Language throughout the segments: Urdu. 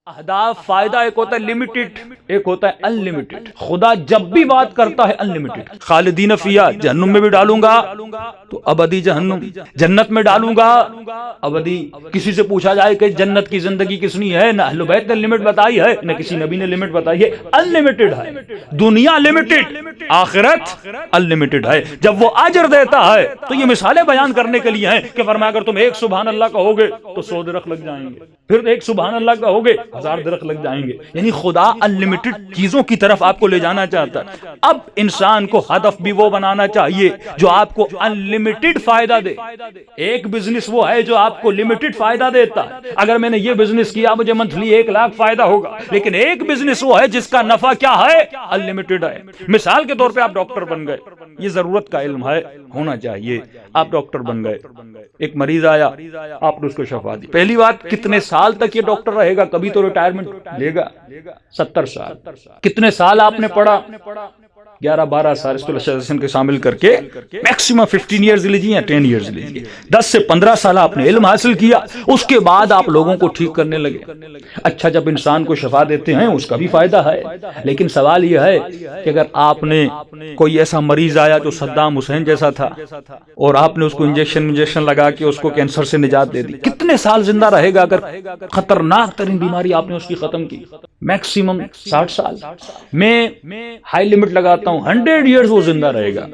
اہداف فائدہ ایک ہوتا ہے لمیٹڈ، ایک ہوتا ہے انلمیٹڈ۔ خدا جب بھی بات کرتا ہے انلمیٹڈ، خالدین فیہا، جہنم میں بھی ڈالوں گا تو ابدی جہنم، جنت میں ڈالوں گا ابدی۔ کسی سے پوچھا جائے کہ جنت کی زندگی کتنی ہے، نہ اہل بیت نے لمٹ بتائی ہے نہ کسی نبی نے لمٹ بتائی ہے، انلمیٹڈ ہے۔ دنیا لمیٹڈ، آخرت انلمیٹڈ ہے۔ جب وہ اجر دیتا ہے تو یہ مثالیں بیان کرنے کے لیے ہیں کہ فرمایا اگر تم ایک سبحان اللہ کہو گے تو 100 درخت لگ جائیں گے، پھر ایک سبحان اللہ کہو گے 1000 درخت لگ جائیں گے۔ یعنی خدا انلمیٹڈ چیزوں کی طرف آپ کو لے جانا چاہتا ہے۔ اب انسان کو ہدف بھی وہ بنانا چاہیے جو آپ کو انلمیٹڈ فائدہ دے۔ ایک بزنس وہ ہے جو آپ کو لمیٹڈ فائدہ دیتا ہے، اگر میں نے یہ بزنس کیا مجھے منتھلی 1 لاکھ فائدہ ہوگا، لیکن ایک بزنس وہ ہے جس کا نفع کیا ہے، انلمیٹڈ ہے۔ مثال کے طور پہ آپ ڈاکٹر بن گئے، یہ ضرورت کا علم ہے، ہونا چاہیے۔ آپ ڈاکٹر بن گئے، ایک مریض آیا، آپ نے اس کو شفا دی۔ پہلی بات، کتنے سال تک یہ ڈاکٹر رہے گا؟ کبھی تو ریٹائرمنٹ لے گا، 70 سال۔ کتنے سال آپ نے پڑھا؟ 11-12 سال، اسپیشلائزیشن کے شامل کر کے میکسیمم 15 ایئرز لیجیے یا 10 ایئرز لیجیے۔ 10 سے 15 سال آپ نے علم حاصل کیا، اس کے بعد آپ لوگوں کو ٹھیک کرنے لگے۔ اچھا، جب انسان کو شفا دیتے ہیں اس کا بھی فائدہ ہے، لیکن سوال یہ ہے کہ اگر آپ نے کوئی ایسا مریض آیا جو صدام حسین جیسا تھا اور آپ نے اس کو انجیکشن لگا کے اس کو کینسر سے نجات دے دی، کتنے سال زندہ رہے گا؟ اگر خطرناک ترین بیماری آپ نے اس کی ختم کی، میکسیمم 60 سال۔ میں ہائی لمٹ لگاتا ہوں 100 ایئرز وہ زندہ رہے گا۔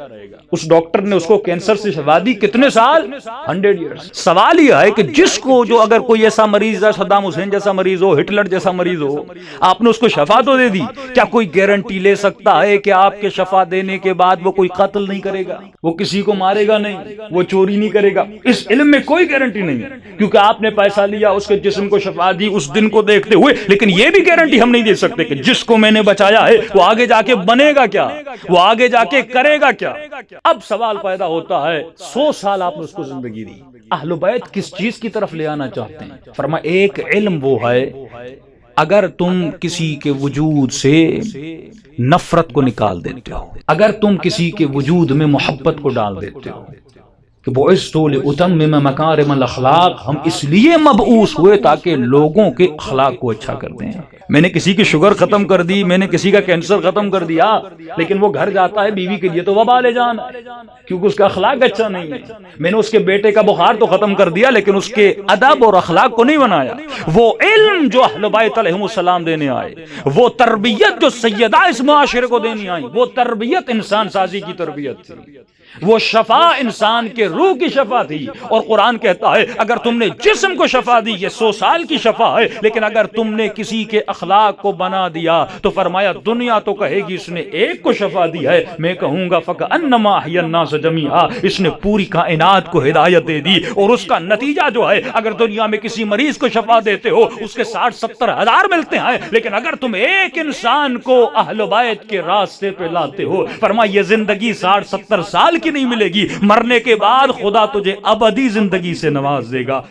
اس ڈاکٹر نے اس کو کینسر سے شفا دی، کتنے سال؟ 100 ایئرز۔ سوال یہ ہے کہ جس کو جو اگر کوئی ایسا مریض ہے، صدام حسین جیسا مریض ہو، ہٹلر جیسا مریض ہو، آپ نے اس کو شفا تو دے دی، کیا کوئی گارنٹی لے سکتا ہے کہ آپ کے شفا دینے کے بعد وہ کوئی قتل نہیں کرے گا، وہ کسی کو مارے گا نہیں، وہ چوری نہیں کرے گا؟ اس علم میں کوئی گارنٹی نہیں ہے، کیونکہ آپ نے پیسہ لیا، اس کے جسم کو شفا دی اس دن کو دیکھتے ہوئے، لیکن یہ بھی گارنٹی ہم نہیں دے سکتے کہ جس کو میں نے بچایا ہے وہ آگے جا کے بنے گا کیا، وہ آگے جا کے کرے گا کیا۔ اب سوال پیدا ہوتا ہے، 100 سال آپ نے اس کو زندگی دی، اہل بیت کس چیز کی طرف لے آنا چاہتے ہیں؟ فرمایا ایک علم وہ ہے اگر تم کسی کے وجود سے نفرت کو نکال دیتے ہو، اگر تم کسی کے وجود میں محبت کو ڈال دیتے ہو کہ بعثت لأتمم مکارم الاخلاق، ہم اس لیے مبعوث ہوئے تاکہ لوگوں کے اخلاق کو اچھا کر دیں۔ میں نے کسی کی شوگر ختم کر دی، میں نے کسی کا کینسر ختم کر دیا، لیکن وہ گھر جاتا ہے بیوی کے لیے تو وبال جان ہے، کیونکہ اس کا اخلاق اچھا نہیں ہے۔ میں نے اس کے بیٹے کا بخار تو ختم کر دیا، لیکن اس کے ادب اور اخلاق کو نہیں بنایا۔ وہ علم جو اہل بیت علیہم السلام دینے آئے، وہ تربیت جو سیدہ اس معاشرے کو دینی آئی، وہ تربیت انسان سازی کی تربیت تھی، وہ شفا انسان کے روح کی شفا تھی۔ اور قرآن کہتا ہے اگر تم نے جسم کو شفا دی یہ 100 سال کی شفا ہے، لیکن اگر تم نے کسی کے اخلاق کو بنا دیا تو فرمایا دنیا تو کہے گی اس نے ایک کو شفا دی ہے، میں کہوں گا فکأنما احیا الناس جمیعا، اس نے پوری کائنات کو ہدایت دے دی۔ اور اس کا نتیجہ جو ہے، اگر دنیا میں کسی مریض کو شفا دیتے ہو اس کے 60-70 ہزار ملتے ہیں، لیکن اگر تم ایک انسان کو اہل بیت کے راستے پہ لاتے ہو، فرمایا یہ زندگی 60-70 سال کی نہیں ملے گی، مرنے کے بعد خدا تجھے ابدی زندگی سے نواز دے گا۔